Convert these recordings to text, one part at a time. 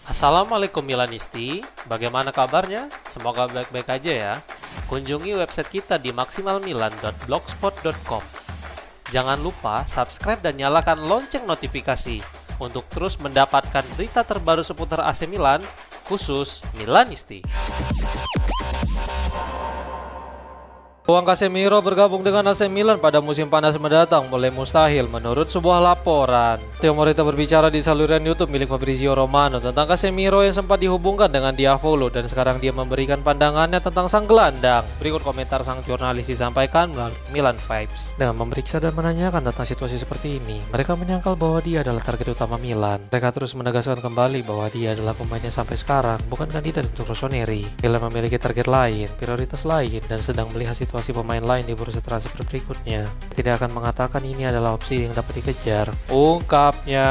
Assalamualaikum Milanisti, bagaimana kabarnya? Semoga baik-baik aja ya. Kunjungi website kita di maksimalmilan.blogspot.com. Jangan lupa subscribe dan nyalakan lonceng notifikasi untuk terus mendapatkan berita terbaru seputar AC Milan, khusus Milanisti. Peluang Casemiro bergabung dengan AC Milan pada musim panas mendatang mulai mustahil menurut sebuah laporan. Theo Morita berbicara di saluran YouTube milik Fabrizio Romano tentang Casemiro yang sempat dihubungkan dengan Diavolo dan sekarang dia memberikan pandangannya tentang sang gelandang. Berikut komentar sang jurnalis disampaikan melalui Milan Vibes. Dengan memeriksa dan menanyakan tentang situasi seperti ini, mereka menyangkal bahwa dia adalah target utama Milan. Mereka terus menegaskan kembali bahwa dia adalah pemainnya sampai sekarang, bukan kandidat untuk Rossoneri. Milan memiliki target lain, prioritas lain, dan sedang melihat situasi pemain lain di bursa transfer berikutnya. Tidak akan mengatakan ini adalah opsi yang dapat dikejar, ungkapnya.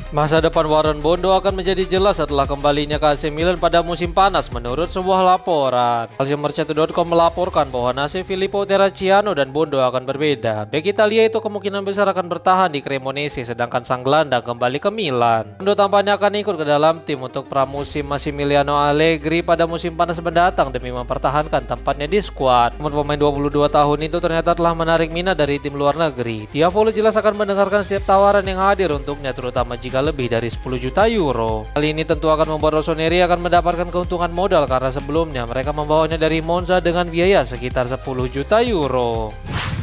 Masa depan Warren Bondo akan menjadi jelas setelah kembalinya ke AC Milan pada musim panas menurut sebuah laporan. Calciomercato.com melaporkan bahwa nasib Filippo Terracciano dan Bondo akan berbeda. Bek Italia itu kemungkinan besar akan bertahan di Cremonese, sedangkan sang gelandang kembali ke Milan. Bondo tampaknya akan ikut ke dalam tim untuk pramusim Massimiliano Allegri pada musim panas mendatang demi mempertahankan tempatnya di skuad. Namun pemain 22 tahun itu ternyata telah menarik minat dari tim luar negeri. Diavolo jelas akan mendengarkan setiap tawaran yang hadir untuknya, terutama jika lebih dari 10 juta euro. Hal ini tentu akan membuat Rossoneri akan mendapatkan keuntungan modal karena sebelumnya mereka membawanya dari Monza dengan biaya sekitar 10 juta euro.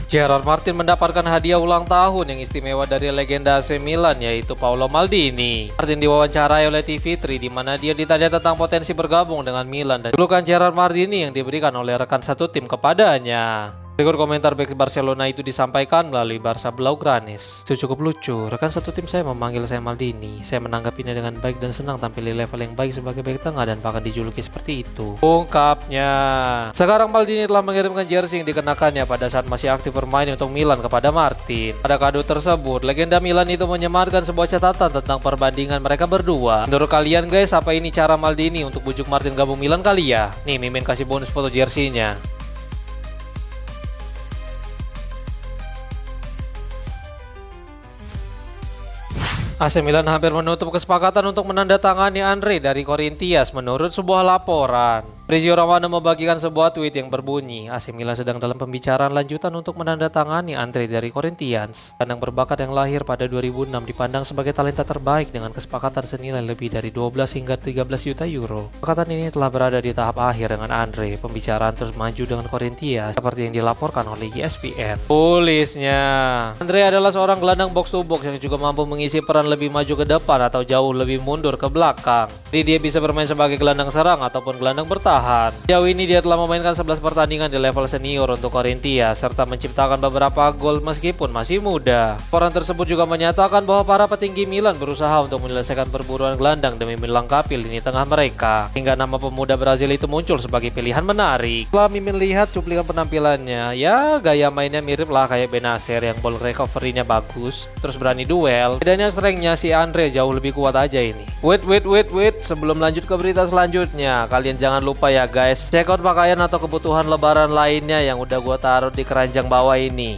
Gerard Martin mendapatkan hadiah ulang tahun yang istimewa dari legenda AC Milan, yaitu Paolo Maldini. Martin diwawancarai oleh TV3 di mana dia ditanya tentang potensi bergabung dengan Milan dan julukan Gerard Maldini yang diberikan oleh rekan satu tim kepadanya. Berikut komentar bek Barcelona itu disampaikan melalui Barca Blaugranes. Itu cukup lucu, rekan satu tim saya memanggil saya Maldini. Saya menanggapinya dengan baik dan senang tampil di level yang baik sebagai bek tengah dan bahkan dijuluki seperti itu, ungkapnya. Sekarang Maldini telah mengirimkan jersey yang dikenakannya pada saat masih aktif bermain untuk Milan kepada Martin. Pada kado tersebut, legenda Milan itu menyematkan sebuah catatan tentang perbandingan mereka berdua. Menurut kalian guys, apa ini cara Maldini untuk bujuk Martin gabung Milan kali ya? Nih, Mimin kasih bonus foto jersey-nya. AC Milan hampir menutup kesepakatan untuk menandatangani Andre dari Corinthians menurut sebuah laporan. Fabrizio Romano membagikan sebuah tweet yang berbunyi, AC Milan sedang dalam pembicaraan lanjutan untuk menandatangani Andre dari Corinthians. Gelandang berbakat yang lahir pada 2006 dipandang sebagai talenta terbaik dengan kesepakatan senilai lebih dari 12 hingga 13 juta euro. Kesepakatan ini telah berada di tahap akhir dengan Andre. Pembicaraan terus maju dengan Corinthians seperti yang dilaporkan oleh ESPN. Tulisnya, Andre adalah seorang gelandang box to box yang juga mampu mengisi peran lebih maju ke depan atau jauh lebih mundur ke belakang. Jadi dia bisa bermain sebagai gelandang serang ataupun gelandang bertahan. Sejauh ini dia telah memainkan 11 pertandingan di level senior untuk Corinthians serta menciptakan beberapa gol meskipun masih muda. Laporan tersebut juga menyatakan bahwa para petinggi Milan berusaha untuk menyelesaikan perburuan gelandang demi melengkapi lini tengah mereka, hingga nama pemuda Brazil itu muncul sebagai pilihan menarik. Setelah Mimin lihat cuplikan penampilannya, ya gaya mainnya mirip lah kayak Benacer yang ball recovery-nya bagus, terus berani duel. Bedanya strength-nya si Andre jauh lebih kuat aja ini. Wait, sebelum lanjut ke berita selanjutnya, kalian jangan lupa ya guys, check out pakaian atau kebutuhan lebaran lainnya yang udah gua taruh di keranjang bawah ini.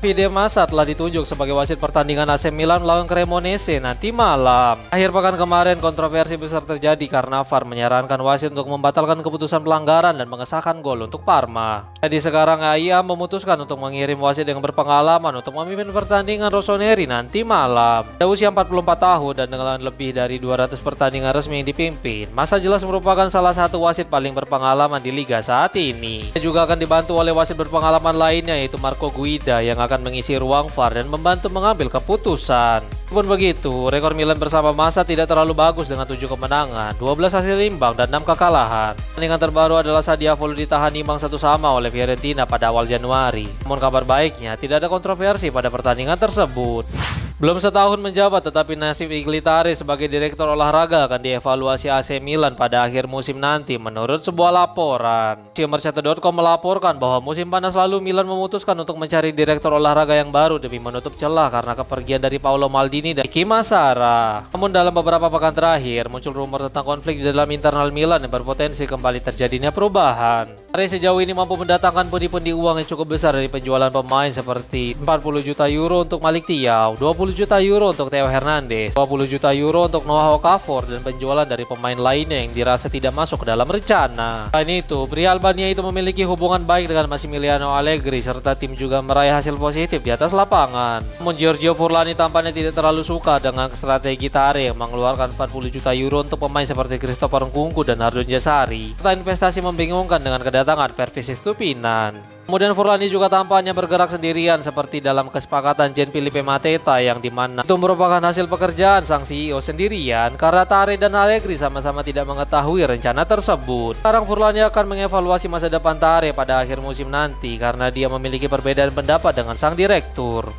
Fide Massa telah ditunjuk sebagai wasit pertandingan AC Milan melawan Cremonese nanti malam. Akhir pekan kemarin kontroversi besar terjadi karena VAR menyarankan wasit untuk membatalkan keputusan pelanggaran dan mengesahkan gol untuk Parma. Jadi sekarang AIA memutuskan untuk mengirim wasit yang berpengalaman untuk memimpin pertandingan Rossoneri nanti malam. Dia usia 44 tahun dan dengan lebih dari 200 pertandingan resmi yang dipimpin, Massa jelas merupakan salah satu wasit paling berpengalaman di liga saat ini. Dia juga akan dibantu oleh wasit berpengalaman lainnya yaitu Marco Guida yang akan mengisi ruang VAR dan membantu mengambil keputusan. Meskipun begitu, rekor Milan bersama Massa tidak terlalu bagus dengan 7 kemenangan, 12 hasil imbang, dan 6 kekalahan. Pertandingan terbaru adalah saat Diavolo ditahan imbang 1-1 oleh Fiorentina pada awal Januari. Namun kabar baiknya, tidak ada kontroversi pada pertandingan tersebut. Belum setahun menjabat, tetapi nasib Iglitari sebagai direktur olahraga akan dievaluasi AC Milan pada akhir musim nanti menurut sebuah laporan. Calciomercato.com melaporkan bahwa musim panas lalu Milan memutuskan untuk mencari direktur olahraga yang baru demi menutup celah karena kepergian dari Paolo Maldini dan Miki Massara. Namun dalam beberapa pekan terakhir muncul rumor tentang konflik di dalam internal Milan yang berpotensi kembali terjadinya perubahan. Mari sejauh ini mampu mendatangkan pundi-pundi uang yang cukup besar dari penjualan pemain seperti 40 juta euro untuk Malik Thiaw, 20 juta euro untuk Theo Hernandez, 20 juta euro untuk Noah Okafor, dan penjualan dari pemain lainnya yang dirasa tidak masuk ke dalam rencana. Selain itu, pria Albania itu memiliki hubungan baik dengan Massimiliano Allegri serta tim juga meraih hasil positif di atas lapangan. Namun Giorgio Furlani tampaknya tidak terlalu suka dengan strategi Tare yang mengeluarkan 40 juta euro untuk pemain seperti Christopher Nkunku dan Ardon Jasari, serta investasi membingungkan dengan kedatangan Pervis Estupinan. Kemudian Furlani juga tampaknya bergerak sendirian seperti dalam kesepakatan Gianfilippo Mateta yang dimana itu merupakan hasil pekerjaan sang CEO sendirian karena Tare dan Allegri sama-sama tidak mengetahui rencana tersebut. Sekarang Furlani akan mengevaluasi masa depan Tare pada akhir musim nanti karena dia memiliki perbedaan pendapat dengan sang direktur.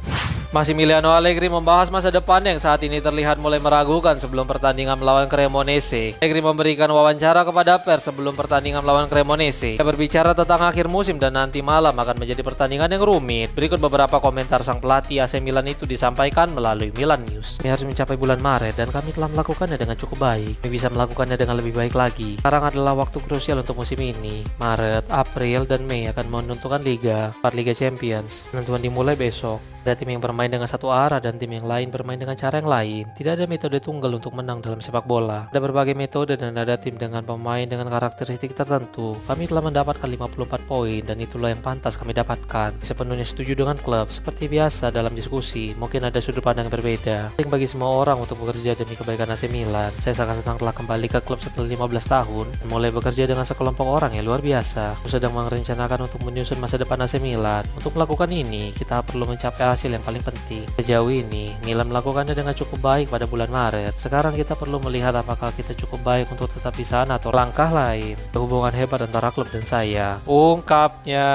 Massimiliano Allegri membahas masa depan yang saat ini terlihat mulai meragukan sebelum pertandingan melawan Cremonese. Allegri memberikan wawancara kepada pers sebelum pertandingan melawan Cremonese. Dia berbicara tentang akhir musim dan nanti malam akan menjadi pertandingan yang rumit. Berikut beberapa komentar sang pelatih AC Milan itu disampaikan melalui Milan News. Kami harus mencapai bulan Maret dan kami telah melakukannya dengan cukup baik. Kami bisa melakukannya dengan lebih baik lagi. Sekarang adalah waktu krusial untuk musim ini. Maret, April, dan Mei akan menentukan Liga Champions. Penentuan dimulai besok. Ada tim yang bermain dengan satu arah dan tim yang lain bermain dengan cara yang lain. Tidak ada metode tunggal untuk menang dalam sepak bola. Ada berbagai metode dan ada tim dengan pemain dengan karakteristik tertentu. Kami telah mendapatkan 54 poin dan itulah yang pantas kami dapatkan. Sepenuhnya setuju dengan klub. Seperti biasa dalam diskusi, mungkin ada sudut pandang yang berbeda. Penting bagi semua orang untuk bekerja demi kebaikan AC Milan. Saya sangat senang telah kembali ke klub setelah 15 tahun dan mulai bekerja dengan sekelompok orang yang luar biasa. Aku sedang merencanakan untuk menyusun masa depan AC Milan. Untuk melakukan ini, kita perlu mencapai hasil yang paling penting. Sejauh ini, Milan melakukannya dengan cukup baik pada bulan Maret. Sekarang kita perlu melihat apakah kita cukup baik untuk tetap di sana atau langkah lain. Hubungan hebat antara klub dan saya, ungkapnya.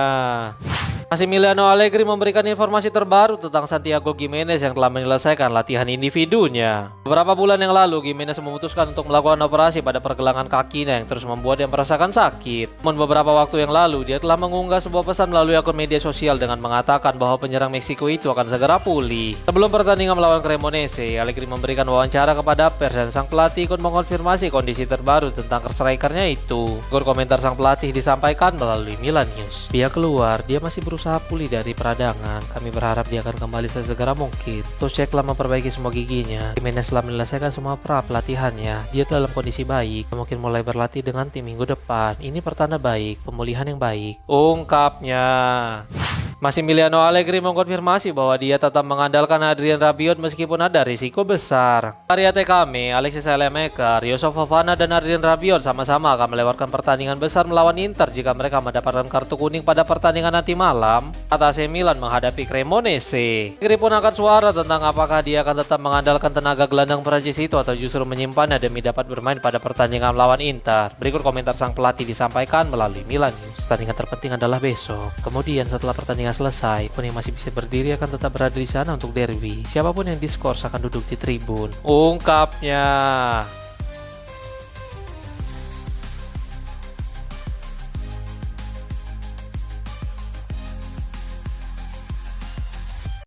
Massimiliano Allegri memberikan informasi terbaru tentang Santiago Gimenez yang telah menyelesaikan latihan individunya. Beberapa bulan yang lalu, Gimenez memutuskan untuk melakukan operasi pada pergelangan kakinya yang terus membuat dia merasakan sakit. Namun beberapa waktu yang lalu, dia telah mengunggah sebuah pesan melalui akun media sosial dengan mengatakan bahwa penyerang Meksiko itu akan segera pulih. Sebelum pertandingan melawan Cremonese, Allegri memberikan wawancara kepada pers dan sang pelatih ikut mengonfirmasi kondisi terbaru tentang strikernya itu. Komentar sang pelatih disampaikan melalui Milan News. Dia keluar, dia masih berusaha pulih dari peradangan. Kami berharap dia akan kembali sesegera mungkin. Terus telah memperbaiki semua giginya. Gimenez telah menyelesaikan semua pelatihannya. Dia dalam kondisi baik. Mungkin mulai berlatih dengan tim minggu depan. Ini pertanda baik, pemulihan yang baik, ungkapnya. Massimiliano Allegri mengkonfirmasi bahwa dia tetap mengandalkan Adrien Rabiot meskipun ada risiko besar. Maria Tekame, Alexis Saelemaekers, Youssouf Fofana, dan Adrien Rabiot sama-sama akan melewatkan pertandingan besar melawan Inter jika mereka mendapatkan kartu kuning pada pertandingan nanti malam saat AC Milan menghadapi Cremonese. Allegri pun angkat suara tentang apakah dia akan tetap mengandalkan tenaga gelandang Prancis itu atau justru menyimpannya demi dapat bermain pada pertandingan melawan Inter. Berikut komentar sang pelatih disampaikan melalui Milan News. Pertandingan terpenting adalah besok. Kemudian setelah pertandingan selesai, pun yang masih bisa berdiri akan tetap berada di sana untuk derby. Siapapun yang diskors akan duduk di tribun, ungkapnya.